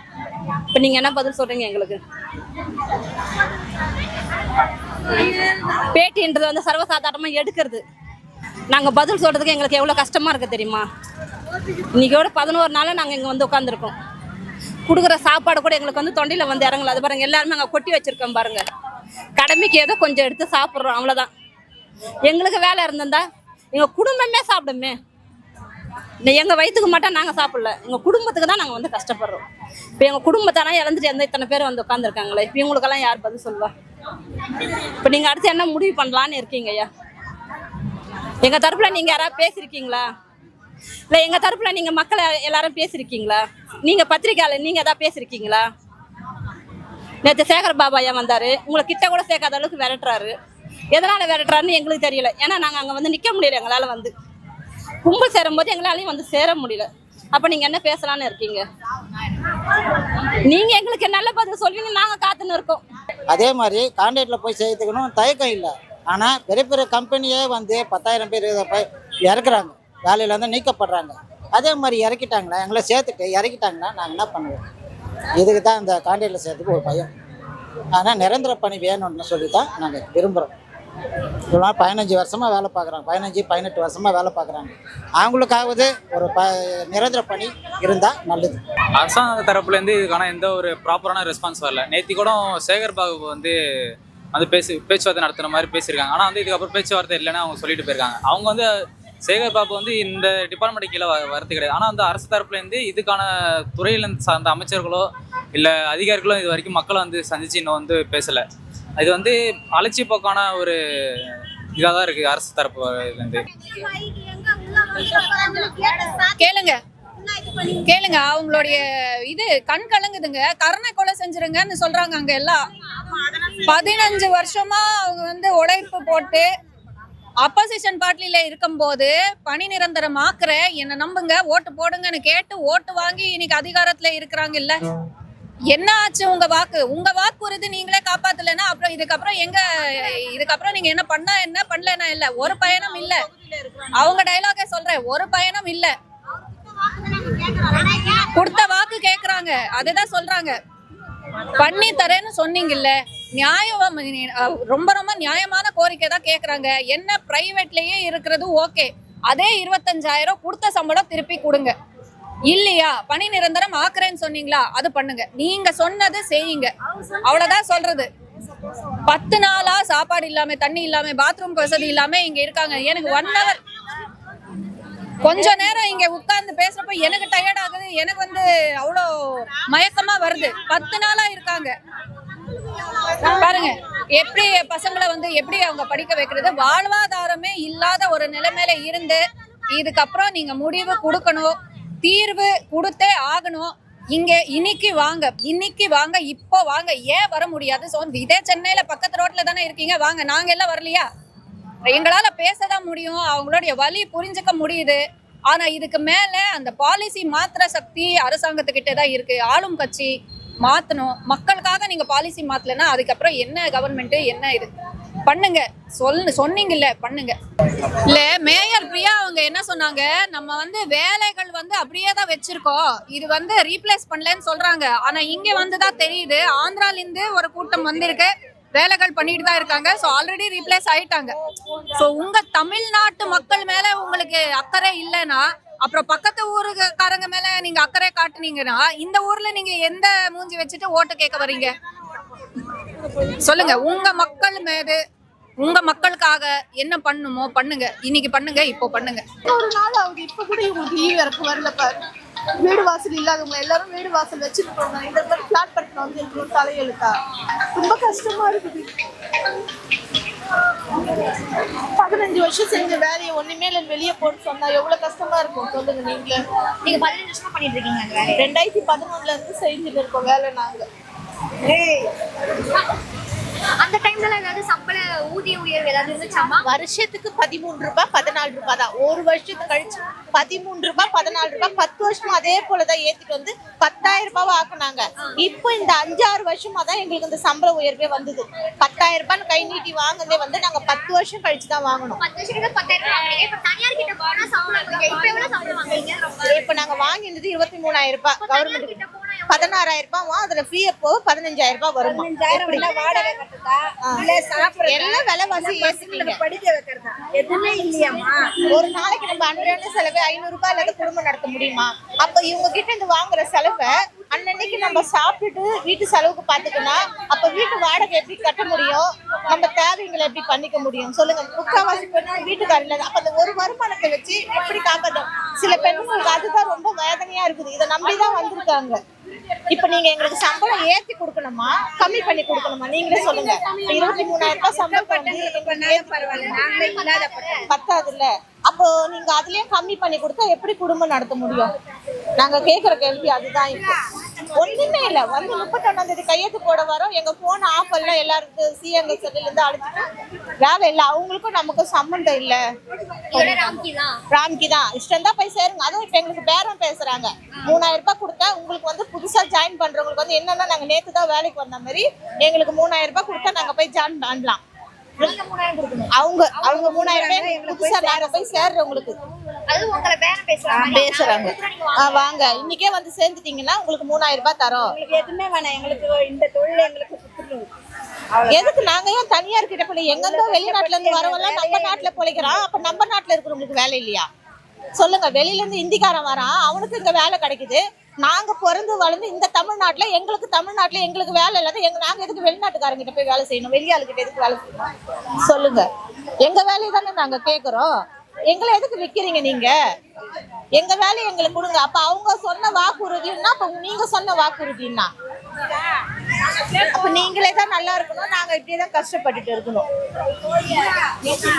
இப்போ நீங்கள் என்ன பதில் சொல்கிறீங்க எங்களுக்கு? பேட்டின்றது வந்து சர்வசாதாரணமாக எடுக்கிறது. நாங்கள் பதில் சொல்கிறதுக்கு எங்களுக்கு எவ்வளோ கஷ்டமாக இருக்குது தெரியுமா? இன்றைக்கோட 11 நாளாக நாங்கள் இங்கே வந்து உட்காந்துருக்கோம். கொடுக்குற சாப்பாடு கூட எங்களுக்கு வந்து தொண்டையில் வந்து இறங்கல. அது பாருங்கள், எல்லாருமே அங்கே கொட்டி வச்சுருக்கோம் பாருங்கள். கடமைக்கு ஏதோ கொஞ்சம் எடுத்து சாப்பிட்றோம், அவ்வளோதான். எங்களுக்கு வேலை இருந்திருந்தா எங்கள் குடும்பமே சாப்பிடுமே. எங்கள் வயிற்றுக்கு மட்டும் நாங்கள் சாப்பிடல, எங்கள் குடும்பத்துக்கு தான் நாங்கள் வந்து கஷ்டப்படுறோம். இப்போ எங்கள் குடும்பத்தானா இழந்துட்டு இத்தனை பேர் வந்து உட்காந்துருக்காங்களே, இப்போ இவங்களுக்கெல்லாம் யார் பதில் சொல்லுவா? இப்போ நீங்கள் அடுத்து என்ன முடிவு பண்ணலான்னு இருக்கீங்க ஐயா? எங்கள் தரப்பில் நீங்கள் யாராவது பேசியிருக்கீங்களா? இல்லை எங்கள் தரப்பில் நீங்கள் மக்களை எல்லாரும் பேசியிருக்கீங்களா? நீங்கள் பத்திரிக்கையாளர் நீங்கள் எதாவது பேசியிருக்கீங்களா? நேற்று சேகர் பாபா ஐயா வந்தார், உங்களை கிட்ட கூட சேர்க்காத அளவுக்கு விரட்டுறாரு. எதனால் விரட்டுறாருன்னு எங்களுக்கு தெரியல. ஏன்னா நாங்கள் அங்கே வந்து நிற்க முடியல. எங்களால் வந்து கும்பல் சேரும்போது எங்களாலையும் வந்து சேர முடியல. அப்போ நீங்கள் என்ன பேசலான்னு இருக்கீங்க? நீங்கள் எங்களுக்கு நல்ல பதில் சொல்லுவீங்க, நாங்கள் காத்துன்னு இருக்கோம். அதே மாதிரி கான்ட்ராக்டில் போய் செய்யறதுக்கணும் தயக்கம் இல்லை. ஆனால் பெரிய பெரிய கம்பெனியே வந்து 10,000 பேர் இறக்குறாங்க, வேலையிலேருந்து நீக்கப்படுறாங்க. அதே மாதிரி இறக்கிட்டாங்களா, எங்களை சேர்த்துட்டு இறக்கிட்டாங்கன்னா நாங்கள் என்ன பண்ணுவோம்? இதுக்கு தான் இந்த கான்ட்ராக்டில் சேர்த்துக்கு ஒரு பயம். ஆனால் நிரந்தர பணி வேணும்னு சொல்லி தான் நாங்கள் விரும்புகிறோம். இவ்வளோ 15 வருஷமாக வேலை பார்க்குறாங்க, 15-18 வருஷமாக வேலை பார்க்குறாங்க. அவங்களுக்காவது ஒரு நிரந்தர பணி இருந்தால் நல்லது. அரசாங்க தரப்புலேருந்து இதுக்கான எந்த ஒரு ப்ராப்பரான ரெஸ்பான்ஸ் வரல. நேற்று கூட சேகர் பாபு வந்து பேச்சுவார்த்தை நடத்துகிற மாதிரி பேசியிருக்காங்க. ஆனால் வந்து இதுக்கப்புறம் பேச்சுவார்த்தை இல்லைன்னு அவங்க சொல்லிட்டு போயிருக்காங்க. அவங்க வந்து சேகர் பாபு வந்து இந்த டிபார்ட்மெண்ட் கீழே வரது கிடையாது. ஆனால் வந்து அரசு தரப்புலேருந்து இதுக்கான துறையில் சார்ந்த அமைச்சர்களோ இல்லை அதிகாரிகளோ இது வரைக்கும் மக்களை வந்து சந்திச்சு இன்னும் வந்து பேசலை. இது வந்து அலட்சிய போக்கான ஒரு இதாக தான் இருக்குது அரசு தரப்புலேருந்து. கேளுங்க அவங்களுடைய இது கண் கலங்குதுங்க. கருணை கொலை செஞ்சிருங்கன்னு சொல்றாங்க அங்க எல்லாம். 15 வருஷமா அவங்க வந்து உழைப்பு போட்டு அப்போசிஷன் பார்ட்டில இருக்கும்போது பணி நிரந்தரம் ஆக்குற என்ன நம்புங்க, ஓட்டு போடுங்கன்னு கேட்டு ஓட்டு வாங்கி இன்னைக்கு அதிகாரத்துல இருக்கிறாங்க. இல்ல என்ன ஆச்சு? உங்க வாக்குறுதி நீங்களே காப்பாத்தலைன்னா அப்புறம் இதுக்கப்புறம் நீங்க என்ன பண்ணா என்ன பண்ணலன்னா இல்ல, ஒரு பயணம் இல்ல. அவங்க டைலாக சொல்றேன், ஒரு பயணம் இல்ல. கொடுத்த வாக்கு கேக்குறாங்க, அதுதான் சொல்றாங்க. பண்ணி தரேன்னு சொன்னீங்கல்ல, நியாயம் ரொம்ப ரொம்ப நியாயமான கோரிக்கை தான் கேக்குறாங்க. என்ன பிரைவேட்லயே இருக்கிறது ஓகே, அதே 25,000 கொடுத்த சம்பளம் திருப்பி கொடுங்க. இல்லையா பணி நிரந்தரம் ஆக்குறேன்னு சொன்னீங்களா, அது பண்ணுங்க. நீங்க சொன்னது செய்யுங்க, அவ்வளவுதான் சொல்றது. 10 நாளா சாப்பாடு இல்லாம, தண்ணி இல்லாம, பாத்ரூம் வசதி இல்லாம இங்க இருக்காங்க. எனக்கு 1 hour கொஞ்ச நேரம் இங்க உட்கார்ந்து பேசுறப்ப எனக்கு டயர்ட் ஆகுது. எனக்கு வந்து அவ்வளோ மயக்கமா வருது. 10 நாளா இருக்காங்க பாருங்க. எப்படி பசங்களை வந்து எப்படி அவங்க படிக்க வைக்கிறது? வாழ்வாதாரமே இல்லாத ஒரு நிலைமையில இருந்து இதுக்கப்புறம் நீங்க முடிவு கொடுக்கணும், தீர்வு கொடுத்தே ஆகணும். இங்க இன்னைக்கு வாங்க, இப்போ வாங்க. ஏன் வர முடியாது? இதே சென்னையில பக்கத்து ரோட்ல தானே இருக்கீங்க, வாங்க. நாங்க எல்லாம் வரலையா? எங்களால பேசதான் முடியும், அவங்களுடைய வலி புரிஞ்சுக்க முடியுது. ஆனா இதுக்கு மேல அந்த பாலிசி மாத்திர சக்தி அரசாங்கத்துக்கிட்ட தான் இருக்கு. ஆளும் கட்சி மாத்தணும். மக்களுக்காக நீங்க பாலிசி மாத்தலைன்னா அதுக்கப்புறம் என்ன கவர்மெண்ட் என்ன இது பண்ணுங்க. சொன்னீங்கல்ல பண்ணுங்க. இல்ல மேயர் பிரியா அவங்க என்ன சொன்னாங்க, நம்ம வந்து வேலைகள் வந்து அப்படியே தான் வச்சிருக்கோம், இது வந்து ரீப்ளேஸ் பண்ணலன்னு சொல்றாங்க. ஆனா இங்க வந்து தான் தெரியுது, ஆந்திரால இருந்து ஒரு கூட்டம் வந்திருக்கு, வேலைகள் பண்ணிட்டு தான் இருக்காங்க. ஸோ ஆல்ரெடி ரீப்ளேஸ் ஆயிட்டாங்க. ஸோ உங்க தமிழ்நாட்டு மக்கள் மேல உங்களுக்கு அக்கறை இல்லைன்னா அப்புறம் பக்கத்து ஊருக்காரங்க மேல நீங்க அக்கறை காட்டுனீங்கன்னா இந்த ஊர்ல நீங்க எந்த மூஞ்சி வச்சுட்டு ஓட்டு கேட்க வர்றீங்க சொல்லுங்க. உங்க மக்கள் மேது உங்க மக்களுக்காக என்ன பண்ணுமோ பண்ணுங்க. இன்னைக்கு பண்ணுங்க, இப்போ பண்ணுங்க. ஒரு நாள் அவங்க இப்ப கூட இவங்களுக்கு ஈவு இறக்க வரல பாரு. வீடு வாசல் இல்லாதவங்க எல்லாரும் வீடு வாசல் வச்சுட்டு போங்க. இந்த மாதிரி பிளாட் பட்டின வந்து இருக்கணும் தலையெழுத்தா. ரொம்ப கஷ்டமா இருக்குது. 15 வருஷம் செஞ்ச வேலையை ஒண்ணுமே இல்லை வெளியே போட்டு சொன்னா எவ்வளவு கஷ்டமா இருக்கும் சொல்லுங்க நீங்களே. நீங்க 15 வருஷமா பண்ணிட்டு இருக்கீங்க அந்த வேலையை. 2011 இருந்து செஞ்சுட்டு இருக்கோம் வேலை நாங்க. அந்த டைம்ல ஏதாவது சம்பள ஊதிய உயர்வு ஏதாவது இருந்துச்சாமா? வருஷத்துக்கு 13 ரூபாய் 14 ரூபாய் தான். ஒரு வருஷத்துக்கு கழிச்சு 13 ரூபாய் 14 ரூபாய் 10 வருஷமா அதே போலதான் ஏத்திட்டு வந்து 10,000 ரூபாய் ஆக்குனாங்க. இப்போ இந்த 5-6 வருஷமா தான் எங்களுக்கு இந்த சம்பள உயர்வே வந்தது. 10,000 ரூபாய் கை நீட்டி வாங்குனதே வந்து நாங்க 10 வருஷம் கழிச்சு தான் வாங்கணும். 10 வருஷத்துக்கு 10,000 வாங்குறீங்க. இப்ப தனியார் கிட்ட போனா சம்பளம் வாங்குறீங்க. இப்ப எவ்வளவு சம்பளம் வாங்குறீங்க? இப்ப நாங்க வாங்கினது 23,000 ரூபாய். கவர்மெண்ட் கிட்ட 16,000 ரூபாய். அதுல ஃபீ அப்போ 15,000 ரூபாய் வரும். 15,000 வாடகை கட்டுதா இல்ல சாப்பிடுறது எல்லாம் விலைவாசி ஏசிட்டீங்க. படிக்க வைக்கிறதா எதுவுமே இல்லையாமா? ஒரு நாளைக்கு நம்ம அன்றாட செலவு 500 ரூபாய் இல்லாத குடும்பம் நடத்த முடியுமா? அப்ப இவங்க கிட்ட இருந்து வாங்குற செலவை அன்னன்னைக்கு நம்ம சாப்பிட்டுட்டு வீட்டு செலவுக்கு பாத்துக்கணும். அப்ப வீட்டு வாடகை எப்படி கட்ட முடியும்? நம்ம தேவைங்களை எப்படி பண்ணிக்க முடியும் சொல்லுங்க. முக்காவாசி பெண்கள் வீட்டுக்காரர் இல்ல. அப்ப அந்த ஒரு வருமானத்தை வச்சு எப்படி காப்பாற்றும்? சில பெண்களுக்கு அதுதான் ரொம்ப வேதனையா இருக்குது. இதை நம்பிதான் வந்திருக்காங்க. இப்ப நீங்க எங்களுக்கு சம்பளம் ஏத்தி கொடுக்கணுமா கம்மி பண்ணி கொடுக்கணுமா நீங்களே சொல்லுங்க. 23,000 ரூபாய் சம்பளம் பத்தாது இல்ல. அப்போ நீங்க அதுலயும் கம்மி பண்ணி கொடுத்தா எப்படி குடும்பம் நடத்த முடியும்? நாங்க கேக்குற கேள்வி அதுதான். இப்போ ஒண்ணுமே இல்ல. வந்து 31ஆம் தேதி கையெழுத்து போட வரோம். எங்க போன் ஆஃப் எல்லாம் எல்லாருக்கும் சிஎங்க செல்லுல இருந்து அழைச்சிட்டு வேலை இல்ல. அவங்களுக்கும் நமக்கும் சம்பந்தம் இல்ல. ராம்கி தான் இஷ்டம் தான் போய் சேருங்க. அதுவும் இப்ப எங்களுக்கு பேரம் பேசுறாங்க. 3,000 ரூபாய் கொடுத்தா உங்களுக்கு வந்து புதுசா ஜாயின் பண்றவங்களுக்கு வந்து என்னன்னா நாங்க நேத்து தான் வேலைக்கு வந்த மாதிரி எங்களுக்கு 3,000 ரூபாய் கொடுத்தா நாங்க போய் ஜாயின் பண்ணலாம். அவங்க 3,000 ரூபாய் புதுசா நாங்க போய் சேர்றவங்களுக்கு பேசுறாங்க. வாங்க இன்னைக்கே வந்து சேர்ந்துட்டீங்கன்னா உங்களுக்கு 3,000 ரூபாய் தரோம். எதுவுமே வேணாம் எங்களுக்கு. இந்த தொழில் எங்களுக்கு எதுக்கு நாங்க ஏன் தனியார் கிட்ட போய் எங்கெந்தோ வெளிநாட்டுல இருந்து வரவெல்லாம் நம்ம நாட்டுல பொழைக்கிறோம். அப்ப நம்ம நாட்டுல இருக்கிறவங்களுக்கு வேலை இல்லையா சொல்லுங்க? வெளியில இருந்து இந்திக்காரன் வரான், அவனுக்கு இங்க வேலை கிடைக்குது. நாங்க பிறந்து வளர்ந்து இந்த தமிழ்நாட்டுல எங்களுக்கு வேலை இல்லாத நாங்க எதுக்கு வெளிநாட்டுக்காரங்க கிட்ட போய் வேலை செய்யணும்? வெளியாளுகிட்ட எதுக்கு வேலை செய்யணும் சொல்லுங்க? எங்க வேலையை தானே நாங்க கேக்குறோம். எங்களை எதுக்கு விக்கிறீங்க நீங்க? எங்க வேலையை எங்களுக்கு கொடுங்க. அப்ப அவங்க சொன்ன வாக்குறுதினா அப்ப நீங்க சொன்ன வாக்குறுதினா அப்ப நீங்களே தான் நல்லா இருக்கணும். நாங்க இப்படியேதான் கஷ்டப்பட்டுட்டு இருக்கணும்.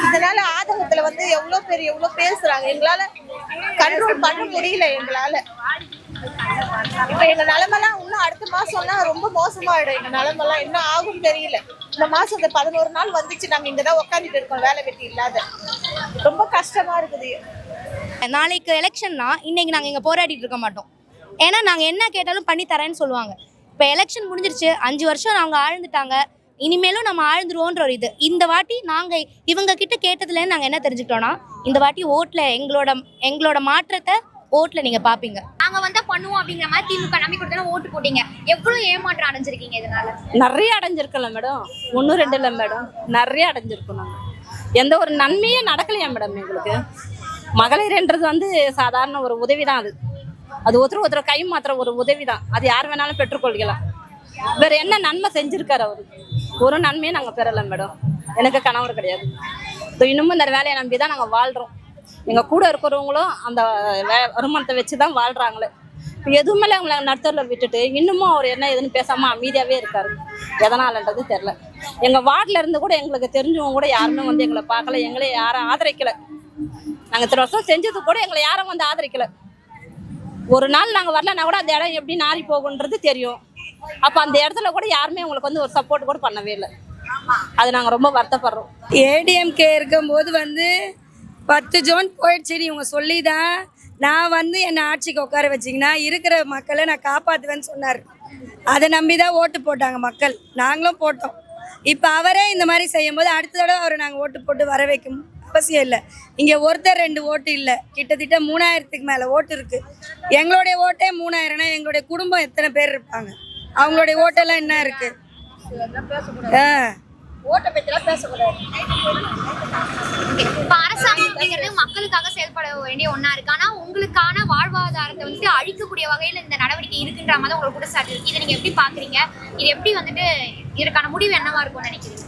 இதனால ஆதங்கத்துல வந்து எவ்வளவு பேசுறாங்க. எங்களால கண்ட்ரோல் பண்ண முடியல. எங்களால இப்ப எங்க நிலைமெல்லாம் இன்னும் அடுத்த மாசம்னா ரொம்ப மோசமாயிடும். எங்க நிலைமெல்லாம் என்ன ஆகும் தெரியல. இந்த மாசம் இந்த 11 நாள் வந்துச்சு. நாங்க இங்கதான் உட்காந்துட்டு இருக்கோம் வேலை வெட்டி இல்லாத. ரொம்ப கஷ்டமா இருக்குது. நாளைக்கு எலெக்ஷன்னா இன்னைக்கு நாங்கள் இங்கே போராடிட்டு இருக்க மாட்டோம். ஏன்னா நாங்கள் என்ன கேட்டாலும் பண்ணி தரேன்னு சொல்லுவாங்க. இப்போ எலெக்ஷன் முடிஞ்சிருச்சு, 5 வருஷம் நாங்கள் ஆழ்ந்துட்டாங்க, இனிமேலும் நம்ம ஆழ்ந்துருவோன்ற ஒரு இது. இந்த வாட்டி நாங்கள் இவங்க கிட்ட கேட்டதுலேருந்து நாங்கள் என்ன தெரிஞ்சுக்கிட்டோன்னா, இந்த வாட்டி ஓட்டில் எங்களோட மாற்றத்தை ஓட்டில் நீங்கள் பார்ப்பீங்க. நாங்கள் வந்தா பண்ணுவோம் அப்படிங்கிற மாதிரி திமுக நம்பி கொடுத்தா ஓட்டு போட்டீங்க. எவ்வளவு ஏமாற்றம் அடைஞ்சிருக்கீங்க இதனால? நிறைய அடைஞ்சிருக்கல மேடம். 1-2 இல்லை மேடம், நிறைய அடைஞ்சிருக்கோம். நாங்கள் எந்த ஒரு நன்மையே நடக்கலையா மேடம் எங்களுக்கு? மகளிர்ன்றது வந்து சாதாரண ஒரு உதவி தான். அது ஒருத்தர் கை மாத்திர ஒரு உதவி தான். அது யார் வேணாலும் பெற்றுக்கொள்கலாம். வேற என்ன நன்மை செஞ்சிருக்காரு அவரு? ஒரு நன்மையை நாங்கள் பெறலை மேடம். எனக்கு கணவர் கிடையாது. இன்னமும் இந்த வேலையை நம்பி தான் நாங்கள் வாழ்கிறோம். எங்கள் கூட இருக்கிறவங்களும் அந்த வருமானத்தை வச்சு தான் வாழ்கிறாங்களே. இப்போ எதுவுமே அவங்களை நடுத்தரில் விட்டுட்டு இன்னமும் அவர் என்ன எதுன்னு பேசாமல் அமைதியாகவே இருக்காரு. எதனாலன்றது தெரில. எங்கள் வார்டில் இருந்து கூட எங்களுக்கு தெரிஞ்சவங்க கூட யாருமே வந்து எங்களை பார்க்கல, எங்களை யாரும் ஆதரிக்கலை. நாங்கள் இத்தனை வருஷம் செஞ்சது கூட எங்களை யாரும் வந்து ஆதரிக்கலை. ஒரு நாள் நாங்கள் வரலன்னா கூட அந்த இடம் எப்படி நாரி போகுன்றது தெரியும். அப்போ அந்த இடத்துல கூட யாருமே உங்களுக்கு வந்து ஒரு சப்போர்ட் கூட பண்ணவே இல்லை. அது நாங்கள் ரொம்ப வருத்தப்படுறோம். ஏடிஎம்கே இருக்கும்போது வந்து 10 ஜோன் போயிடுச்சு. இவங்க சொல்லி தான் நான் வந்து என்னை ஆட்சிக்கு உட்கார வச்சிங்கன்னா இருக்கிற மக்களை நான் காப்பாற்றுவேன்னு சொன்னார். அதை நம்பி தான் ஓட்டு போட்டாங்க மக்கள், நாங்களும் போட்டோம். இப்போ அவரே இந்த மாதிரி செய்யும்போது அடுத்த தடவை அவரை நாங்கள் ஓட்டு போட்டு வர வைக்கும் அவசியம் இல்லை. இங்கே ஒருத்தர் 2 ஓட்டு இல்லை, கிட்டத்தட்ட 3000க்கு மேலே ஓட்டு இருக்குது. எங்களுடைய ஓட்டே 3000னா எங்களுடைய குடும்பம் எத்தனை பேர் இருப்பாங்க? அவங்களுடைய ஓட்டெல்லாம் என்ன இருக்குது? ஓட்டை பற்றிலாம் பேசக்கூடாது. இப்ப அரசாங்கம் அப்படிங்கிறது மக்களுக்காக செயல்பட வேண்டிய ஒண்ணா இருக்கு. ஆனா உங்களுக்கான வாழ்வாதாரத்தை வந்துட்டு அழிக்கக்கூடிய வகையில இந்த நடவடிக்கை இருக்குன்ற மாதிரி உங்களுக்கு குற்றச்சாட்டு இருக்கு. இதை நீங்க எப்படி பாக்குறீங்க? இது எப்படி வந்துட்டு இதற்கான முடிவு என்னவா இருக்கும்னு நினைக்கிறீங்க?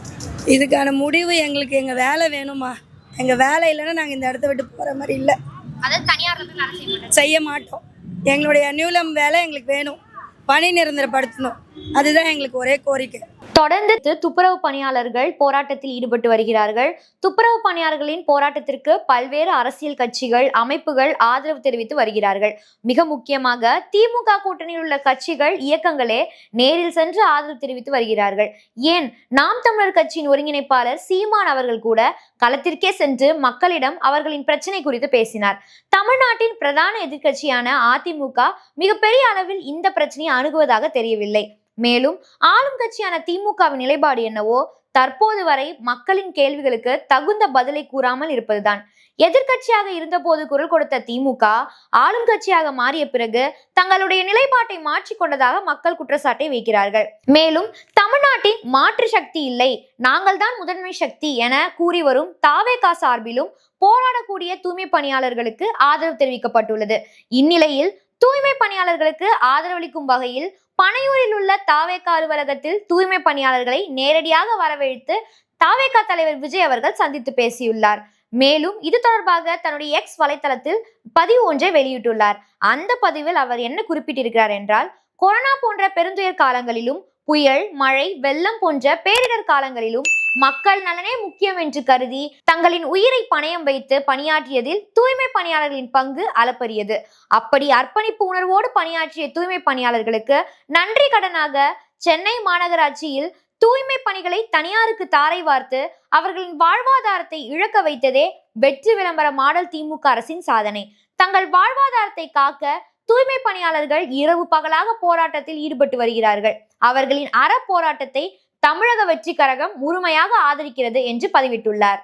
இதுக்கான முடிவு எங்களுக்கு எங்கள் வேலை வேணுமா? எங்கள் வேலை இல்லைன்னா நாங்கள் இந்த இடத்த விட்டு போகிற மாதிரி இல்லை. அதாவது தனியார்ல போய் வேலை செய்ய மாட்டோம். எங்களுடைய நியூலம் வேலை எங்களுக்கு வேணும், பணி நிரந்தரப்படுத்தணும். அதுதான் எங்களுக்கு ஒரே கோரிக்கை. தொடர்ந்து துப்புரவு பணியாளர்கள் போராட்டத்தில் ஈடுபட்டு வருகிறார்கள். துப்புரவு பணியாளர்களின் போராட்டத்திற்கு பல்வேறு அரசியல் கட்சிகள், அமைப்புகள் ஆதரவு தெரிவித்து வருகிறார்கள். மிக முக்கியமாக திமுக கூட்டணியில் உள்ள கட்சிகள், இயக்கங்களே நேரில் சென்று ஆதரவு தெரிவித்து வருகிறார்கள். ஏன் நாம் தமிழர் கட்சியின் ஒருங்கிணைப்பாளர் சீமான் அவர்கள் கூட களத்திற்கே சென்று மக்களிடம் அவர்களின் பிரச்சனை குறித்து பேசினார். தமிழ்நாட்டின் பிரதான எதிர்க்கட்சியான அதிமுக மிகப்பெரிய அளவில் இந்த பிரச்சனையை அணுகுவதாக தெரியவில்லை. மேலும் ஆளும் கட்சியான திமுகவின் நிலைப்பாடு என்னவோ தற்போது வரை மக்களின் கேள்விகளுக்கு தகுந்த பதிலை கூறாமல் இருப்பதுதான். எதிர்கட்சியாக இருந்தபோது குரல் கொடுத்த திமுக ஆளும் கட்சியாக மாறிய பிறகு தங்களுடைய நிலைப்பாட்டை மாற்றிக்கொண்டதாக மக்கள் குற்றச்சாட்டை வைக்கிறார்கள். மேலும் தமிழ்நாட்டின் மாற்று சக்தி இல்லை, நாங்கள் தான் முதன்மை சக்தி என கூறி வரும் தாவேகா சார்பிலும் போராடக்கூடிய தூய்மை பணியாளர்களுக்கு ஆதரவு தெரிவிக்கப்பட்டுள்ளது. இந்நிலையில் தூய்மை பணியாளர்களுக்கு ஆதரவளிக்கும் வகையில் பனையூரில் உள்ள தாவேகா அலுவலகத்தில் தூய்மை பணியாளர்களை நேரடியாக வரவழைத்து தாவேகா தலைவர் விஜய் அவர்கள் சந்தித்து பேசியுள்ளார். மேலும் இது தொடர்பாக தன்னுடைய எக்ஸ் வலைத்தளத்தில் பதிவு ஒன்றை வெளியிட்டுள்ளார். அந்த பதிவில் அவர் என்ன குறிப்பிட்டிருக்கிறார் என்றால், கொரோனா போன்ற பெருந்துயர் காலங்களிலும், புயல், மழை, வெள்ளம் போன்ற பேரிடர் காலங்களிலும் மக்கள் நலனே முக்கியம் என்று கருதி தங்களின் உயிரை பணயம் வைத்து பணியாற்றியதில் தூய்மை பணியாளர்களின் பங்கு அளப்பரியது. அப்படி அர்ப்பணிப்பு உணர்வோடு பணியாற்றிய தூய்மை பணியாளர்களுக்கு நன்றி கடனாக சென்னை மாநகராட்சியில் தூய்மை பணிகளை தனியாருக்கு தாரை வார்த்து அவர்களின் வாழ்வாதாரத்தை இழக்க வைத்ததே வெற்றி விளம்பர மாடல் திமுக அரசின் சாதனை. தங்கள் வாழ்வாதாரத்தை காக்க தூய்மை பணியாளர்கள் இரவு பகலாக போராட்டத்தில் ஈடுபட்டு வருகிறார்கள். அவர்களின் அற போராட்டத்தை தமிழக வெற்றி கழகம் முழுமையாக ஆதரிக்கிறது என்று பதிவிட்டுள்ளார்.